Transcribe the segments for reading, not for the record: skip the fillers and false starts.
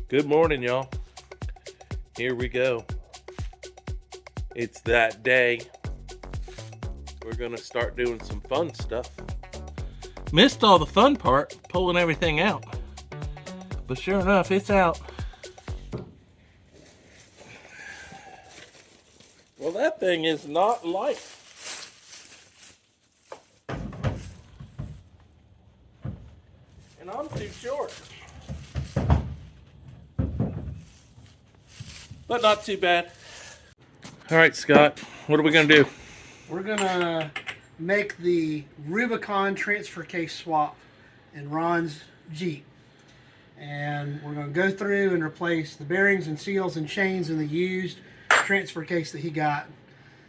Good morning, y'all. Here we go. It's that day. We're gonna start doing some fun stuff. Missed all the fun part, pulling everything out. But sure enough, it's out. Well, that thing is not light. And I'm too short. But not too bad. All right, Scott, what are we gonna do? We're gonna make the Rubicon transfer case swap in Ron's Jeep. And we're gonna go through and replace the bearings and seals and chains in the used transfer case that he got,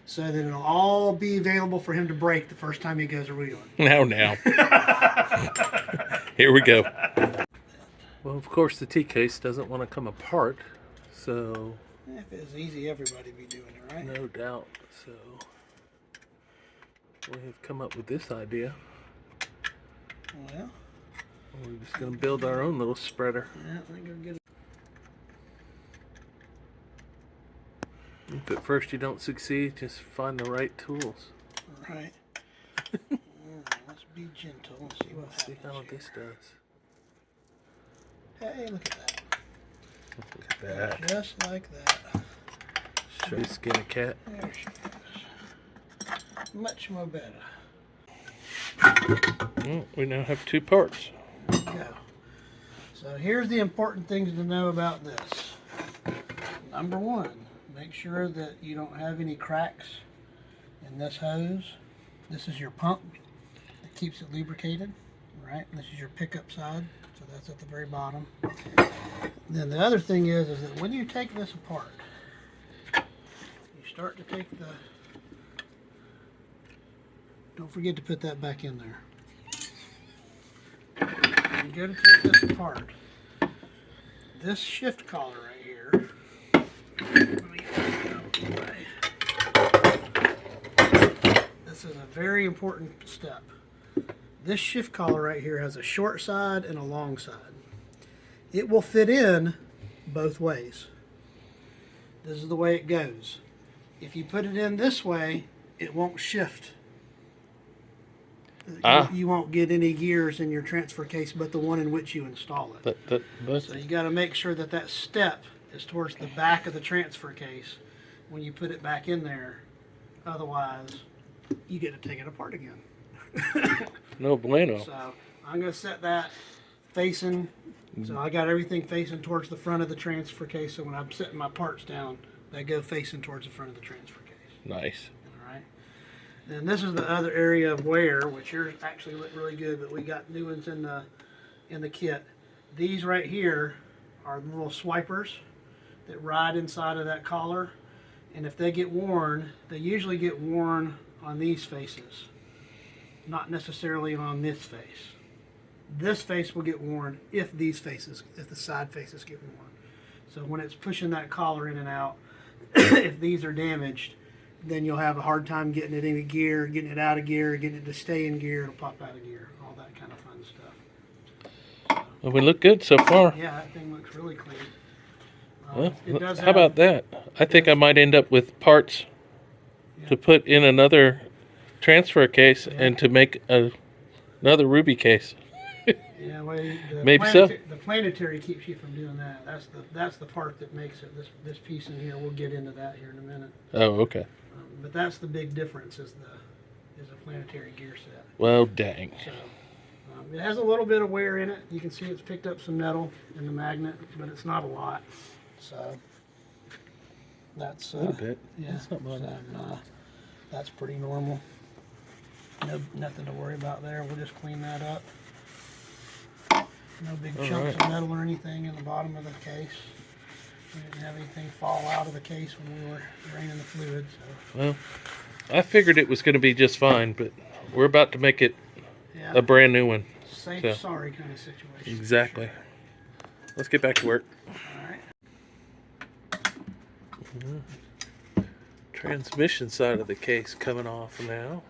so that it'll all be available for him to break the first time he goes a wheeling. Now. Here we go. Well, of course, the T-case doesn't want to come apart, so... If it was easy, everybody'd be doing it, right? No doubt. So, we have come up with this idea. Well, we're just going to build our own little spreader. Yeah, I think I'll get it. If at first you don't succeed, just find the right tools. All right. Let's be gentle and see what See how happens this does. Hey, look at that. Look at that. Just like that. Should we skin a cat? There she is. Much more better. Well, we now have two parts. There we go. So here's the important things to know about this. Number one, make sure that you don't have any cracks in this hose. This is your pump that keeps it lubricated, right? This is your pickup side, so that's at the very bottom. Then the other thing is that when you take this apart, you start to take the, don't forget to put that back in there. When you go to take this apart, this shift collar right here, this is a very important step. This shift collar right here has a short side and a long side. It will fit in both ways. This is the way it goes. If you put it in this way, it won't shift. You won't get any gears in your transfer case but the one in which you install it. So you got to make sure that that step is towards the back of the transfer case when you put it back in there. Otherwise, you get to take it apart again. No bueno. So I'm going to set that facing. So I got everything facing towards the front of the transfer case. So when I'm setting my parts down, they go facing towards the front of the transfer case. Nice. All right. Then this is the other area of wear, which yours actually look really good, but we got new ones in the kit. These right here are little swipers that ride inside of that collar, and if they get worn, they usually get worn on these faces, not necessarily on this face. This face will get worn if the side faces get worn. So when it's pushing that collar in and out, if these are damaged, then you'll have a hard time getting it into gear, getting it out of gear, getting it to stay in gear. It'll pop out of gear, all that kind of fun stuff. Well, we look good so far. Yeah, that thing looks really clean. Well, how about that? I think I might end up with parts to put in another transfer case and to make another Ruby case. Yeah, well, Maybe so. The planetary keeps you from doing that. That's the part that makes it. This piece in here, we'll get into that here in a minute. Oh, okay. But that's the big difference is the planetary gear set. Well, dang. So it has a little bit of wear in it. You can see it's picked up some metal in the magnet, but it's not a lot. So that's a little bit. Yeah, that's not much. That's pretty normal. Nothing to worry about there. We'll just clean that up. No big chunks of metal or anything in the bottom of the case. We didn't have anything fall out of the case when we were draining the fluid. So. Well, I figured it was going to be just fine, but we're about to make it a brand new one. Safe, sorry kind of situation. Exactly. Sure. Let's get back to work. All right. Transmission side of the case coming off now.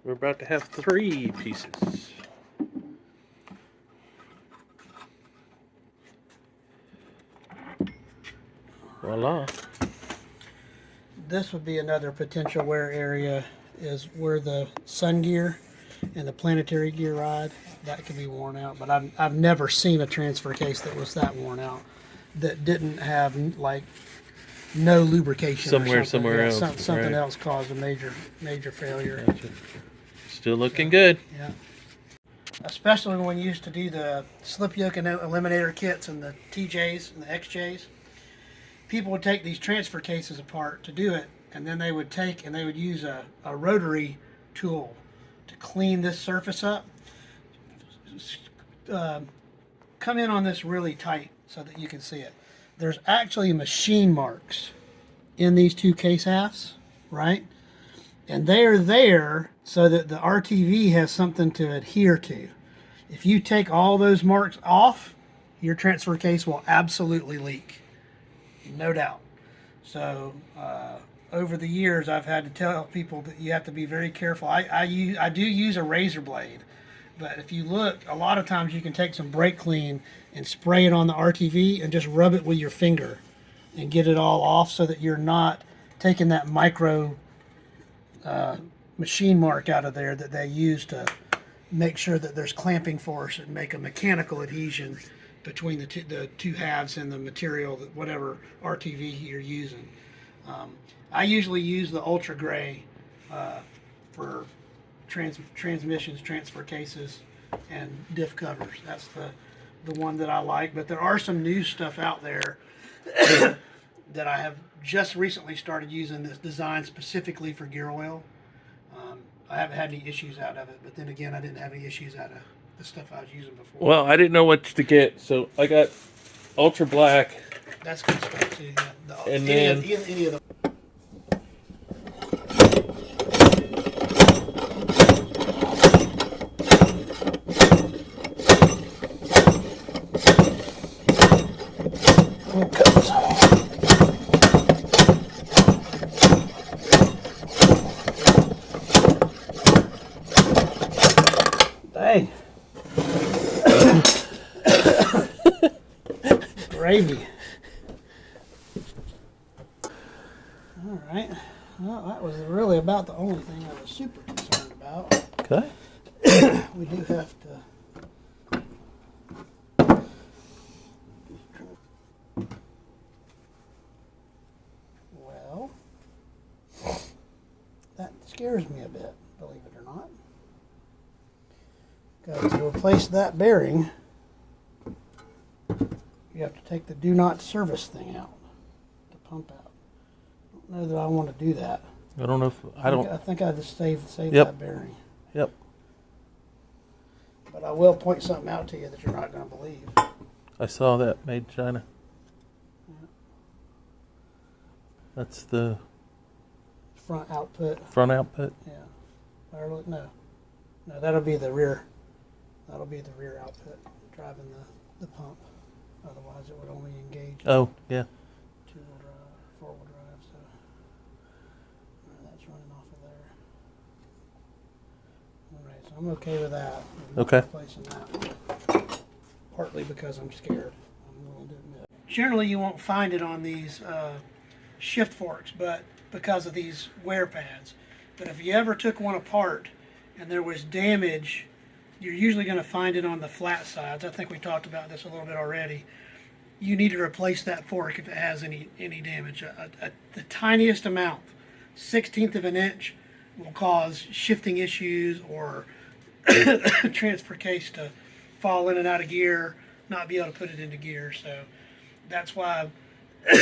We're about to have 3 pieces. Voila. This would be another potential wear area, is where the sun gear and the planetary gear ride, that can be worn out. But I've never seen a transfer case that was that worn out, that didn't have like no lubrication. Somewhere Yeah, else. Something Right. else caused a major failure. Gotcha. Still looking good. Yeah. Especially when we used to do the slip yoke and eliminator kits and the TJs and the XJs. People would take these transfer cases apart to do it, and then they would use a rotary tool to clean this surface up. Come in on this really tight so that you can see it. There's actually machine marks in these two case halves, right? And they're there so that the RTV has something to adhere to. If you take all those marks off, your transfer case will absolutely leak. No doubt. So over the years, I've had to tell people that you have to be very careful. I do use a razor blade, but if you look, a lot of times you can take some brake clean and spray it on the RTV and just rub it with your finger and get it all off, so that you're not taking that micro machine mark out of there that they use to make sure that there's clamping force and make a mechanical adhesion between the two halves and the material, that whatever RTV you're using. I usually use the ultra gray for transmissions, transfer cases, and diff covers. That's the one that I like. But there are some new stuff out there that I have just recently started using, that's designed specifically for gear oil. I haven't had any issues out of it, but then again, I didn't have any issues out of the stuff I was using before. Well, I didn't know what to get, so I got ultra black. That's good stuff too. Yeah. And then any of the Dang. Gravy. All right. Well, that was really about the only thing I was super concerned about. okay. We do have to. Well, that scares me a bit, believe it or not. Because to replace that bearing, you have to take the do not service thing out, the pump out. I don't know that I want to do that. I don't know if I think I just save Yep. that bearing. Yep. But I will point something out to you that you're not going to believe. I saw that, made in China. That's the Front output. front output. Yeah. Or, no, that'll be the rear. That'll be the rear output driving the pump. Otherwise, it would only engage Oh, yeah. two-wheel drive, four-wheel drive. So that's running off of there. All right, so I'm okay with that. I'm not Okay. replacing that. Partly because I'm scared. I'm willing to admit. Generally, you won't find it on these shift forks, but because of these wear pads. But if you ever took one apart and there was damage, you're usually going to find it on the flat sides. I think we talked about this a little bit already. You need to replace that fork if it has any damage. The tiniest amount, 1/16 of an inch, will cause shifting issues or transfer case to fall in and out of gear, not be able to put it into gear. So that's why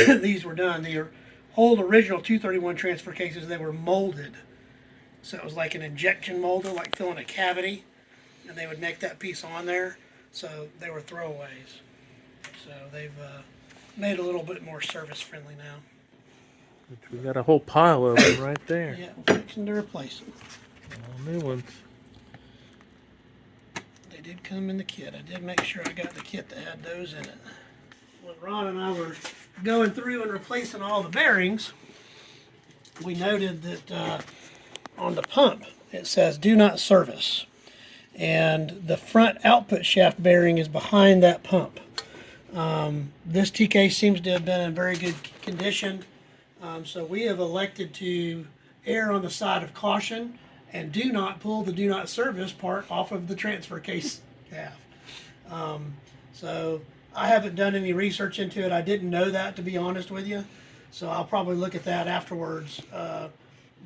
these were done. The old original 231 transfer cases, they were molded. So it was like an injection molder, like filling a cavity. And they would make that piece on there, so they were throwaways. So they've made a little bit more service friendly now. We got a whole pile of them right there. Yeah, we're fixing to replace them. All new ones. They did come in the kit. I did make sure I got the kit that had those in it. When Ron and I were going through and replacing all the bearings, we noted that on the pump it says do not service. And the front output shaft bearing is behind that pump. This TK seems to have been in very good condition. So we have elected to err on the side of caution and do not pull the do not service part off of the transfer case half. So I haven't done any research into it. I didn't know that, to be honest with you. So I'll probably look at that afterwards.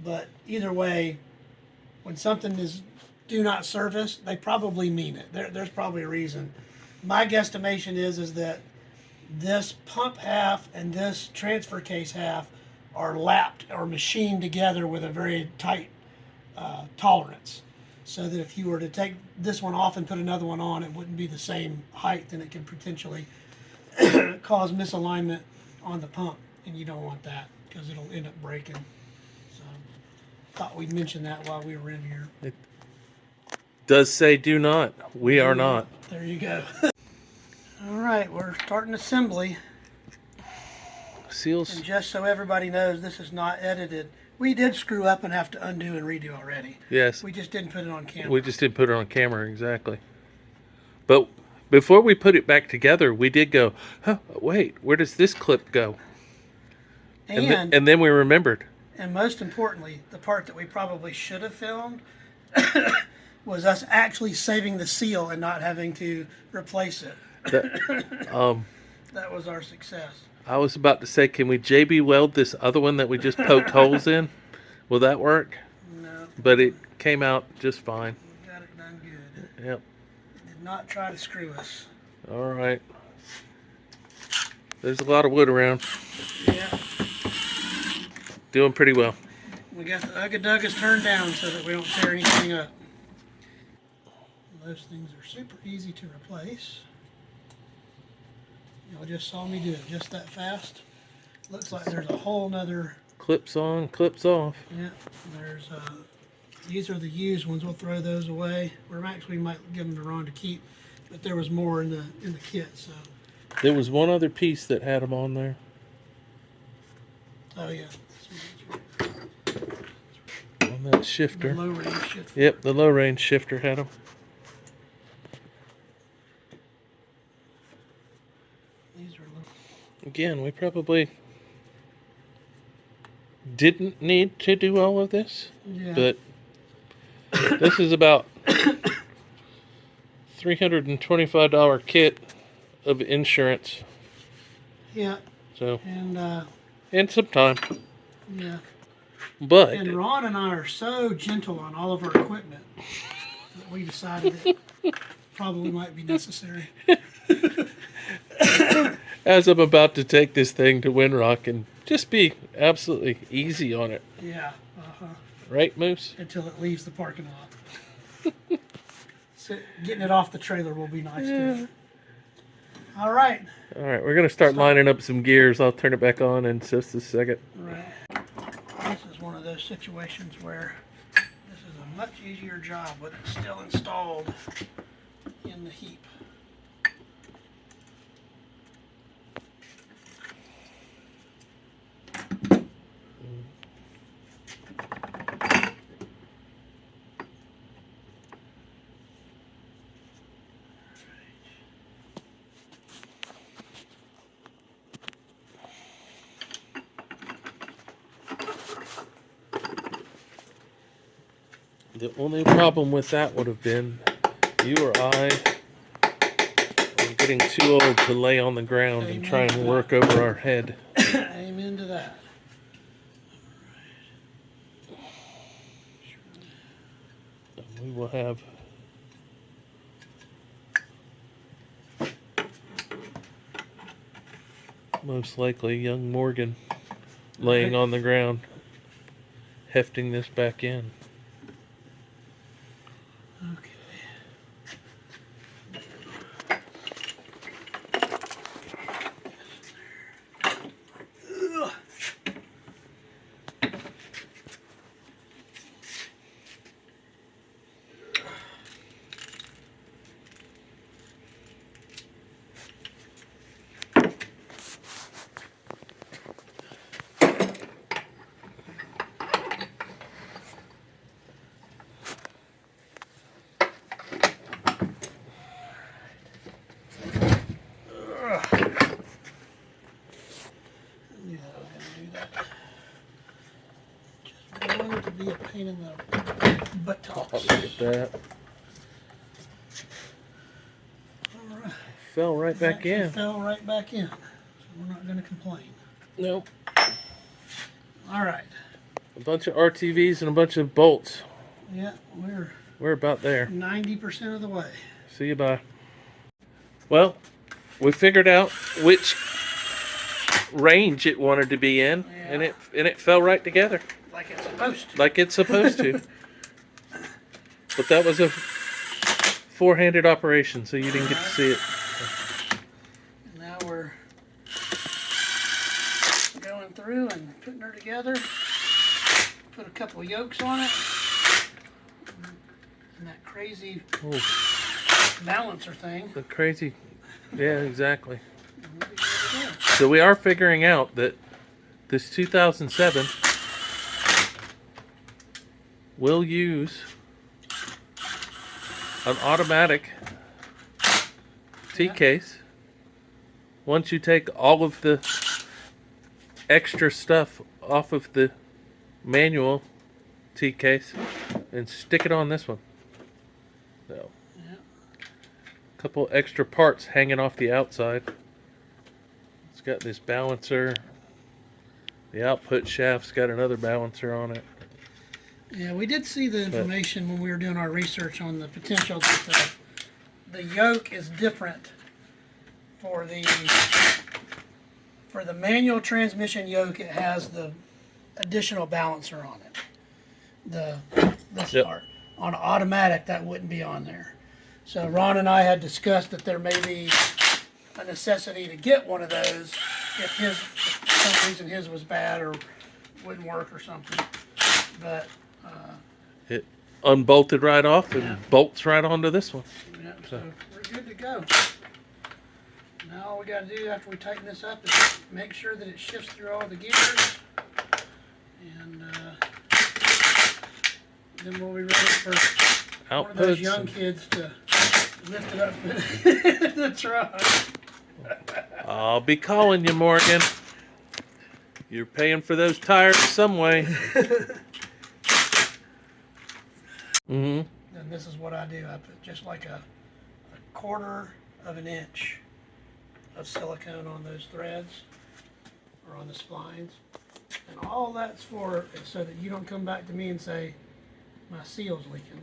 But either way, when something is do not service, they probably mean it. There's probably a reason. My guesstimation is that this pump half and this transfer case half are lapped or machined together with a very tight tolerance, so that if you were to take this one off and put another one on, it wouldn't be the same height, and it could potentially cause misalignment on the pump, and you don't want that because it'll end up breaking. So thought we'd mention that while we were in here. It does say do not. We are not. There you go. All right, we're starting assembly. Seals. And just so everybody knows, this is not edited. We did screw up and have to undo and redo already. Yes. We just didn't put it on camera. We just didn't put it on camera, exactly. But before we put it back together, we did go, huh, wait, where does this clip go? And then we remembered. And most importantly, the part that we probably should have filmed was us actually saving the seal and not having to replace it. That was our success. I was about to say, can we JB weld this other one that we just poked holes in? Will that work? No. But it came out just fine. We got it done good. Yep. It did not try to screw us. All right. There's a lot of wood around. Yeah. Doing pretty well. We got the Ugga-Duggas turned down so that we don't tear anything up. Those things are super easy to replace. Y'all just saw me do it just that fast. Looks like there's a whole nother. Clips on, clips off. Yeah, there's these are the used ones. We'll throw those away. We might give them to Ron to keep, but there was more in the kit. So there was one other piece that had them on there. Oh yeah. On that shifter. The low range shifter. Yep, the low range shifter had them. These are low. Again, we probably didn't need to do all of this, Yeah. but this is about $325 kit of insurance. Yeah. So and some time. yeah. But And Ron and I are so gentle on all of our equipment that we decided it probably might be necessary. as I'm about to take this thing to Windrock and just be absolutely easy on it. Yeah. Right, Moose? Until it leaves the parking lot. So getting it off the trailer will be nice too. All right. All right, we're going to start lining up some gears. I'll turn it back on in just a second. Right. This is one of those situations where this is a much easier job with it still installed in the heap. The only problem with that would have been you or I are getting too old to lay on the ground and try and work over our head. Amen to that. We will have most likely young Morgan laying on the ground, hefting this back in. Okay. be a pain in the buttocks. Oh, look at that. All right. Fell right back Actually in. fell right back in. So we're not going to complain. Nope. All right. A bunch of RTVs and a bunch of bolts. Yeah, We're about there. 90% of the way. See you, bye. Well, we figured out which range it wanted to be in, and it fell right together. Like it's supposed to. Like it's supposed to. But that was a four-handed operation, so you didn't get to see it. And now we're going through and putting her together. Put a couple of yokes on it. And that crazy balancer thing. The crazy, yeah, exactly. And we'll be ready to go. So we are figuring out that this 2007 will use an automatic T-case. Once you take all of the extra stuff off of the manual T-case and stick it on this one. So, a couple extra parts hanging off the outside. It's got this balancer. The output shaft's got another balancer on it. Yeah, we did see the information when we were doing our research on the potential that the yoke is different for the manual transmission yoke. It has the additional balancer on it. This part. On automatic, that wouldn't be on there. So Ron and I had discussed that there may be a necessity to get one of those if for some reason his was bad or wouldn't work or something. But It unbolted right off and bolts right onto this one. yeah, so we're good to go. Now all we got to do after we tighten this up is make sure that it shifts through all the gears, and then we'll be ready for one of those young kids to lift it up in the truck. I'll be calling you, Morgan. You're paying for those tires some way. And this is what I do. I put just like a quarter of an inch of silicone on those threads or on the splines. And all that's for is so that you don't come back to me and say, my seal's leaking.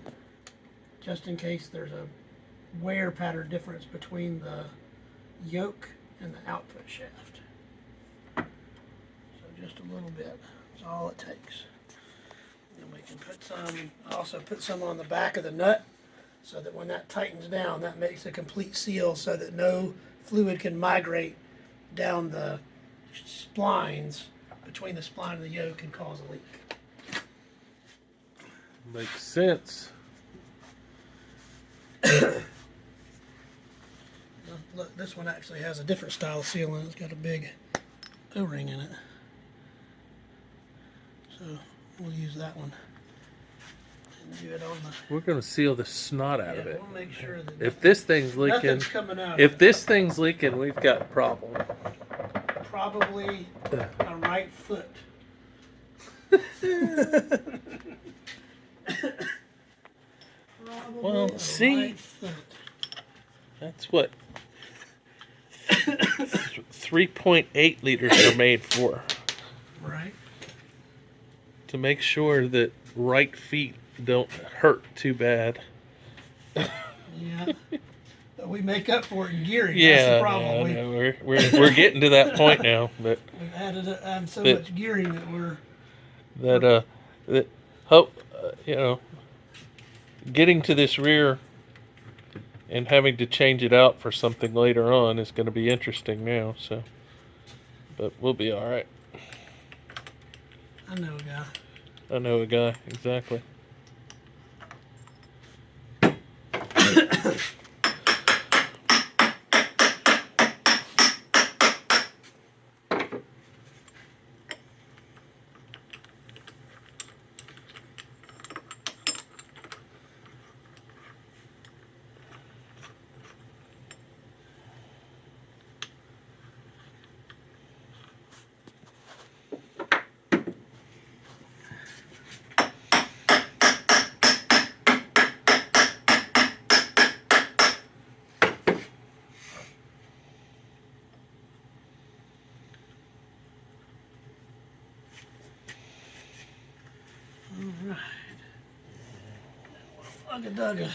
Just in case there's a wear pattern difference between the yoke and the output shaft. So just a little bit. That's all it takes. And we can put some, I also put some on the back of the nut so that when that tightens down, that makes a complete seal so that no fluid can migrate down the splines between the spline and the yoke and cause a leak. Makes sense. Look, this one actually has a different style of seal in it. It's got a big O-ring in it. So we'll use that one. And do it on the... We're going to seal the snot out of it. We'll make sure that If this thing's leaking, nothing's coming out. if this thing's leaking, we've got a problem. Probably a right foot. Well, see, right foot. that's what 3.8 liters are made for. Right. To make sure that right feet don't hurt too bad. Yeah. But we make up for it in gearing. Yeah, That's the problem. yeah, no, we're getting to that point now. But We've added so much gearing that we're... that hope you know, getting to this rear and having to change it out for something later on is going to be interesting now. So, but we'll be all right. I know a guy. I know a guy, exactly. Ugga dugga.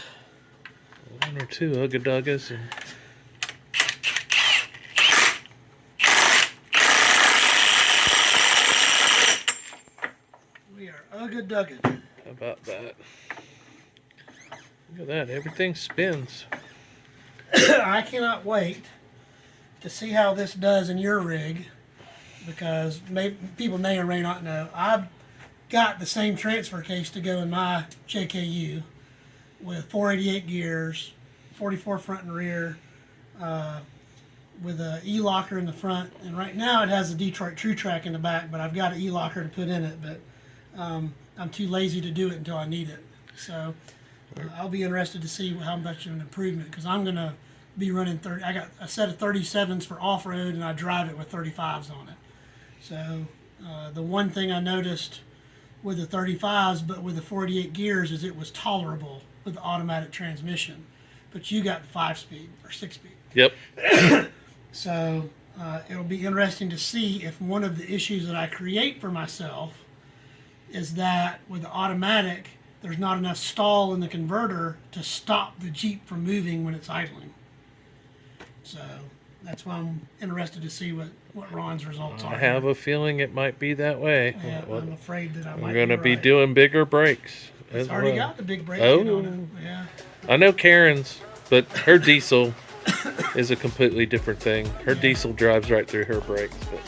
One or two ugga duggas. And We are ugga dugga. how about that? Look at that. Everything spins. I cannot wait to see how this does in your rig, because people may or may not know, I've got the same transfer case to go in my JKU with 488 gears, 44 front and rear, with a E-locker in the front, and right now it has a Detroit True Track in the back, but I've got an E-locker to put in it, but I'm too lazy to do it until I need it. So I'll be interested to see how much of an improvement, because I'm going to be running 30. I got a set of 37s for off-road, and I drive it with 35s on it. So the one thing I noticed with the 35s, but with the 48 gears, is it was tolerable with the automatic transmission. But you got the 5-speed or 6-speed. Yep. So it'll be interesting to see if one of the issues that I create for myself is that with the automatic, there's not enough stall in the converter to stop the Jeep from moving when it's idling. So that's why I'm interested to see what Ron's results are. I have a feeling it might be that way. Yeah, I'm afraid that I might We're going to be right. doing bigger brakes. It's as already well. got the big brake kit on it. Yeah. I know Karen's, but her diesel is a completely different thing. Her diesel drives right through her brakes. But.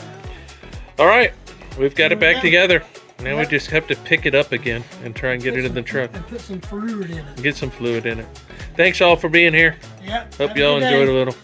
All right, we've got it back together. Now we just have to pick it up again and try and get it in the truck. And put some fluid in it. Get some fluid in it. Thanks all for being here. Yep. Hope y'all enjoyed a little.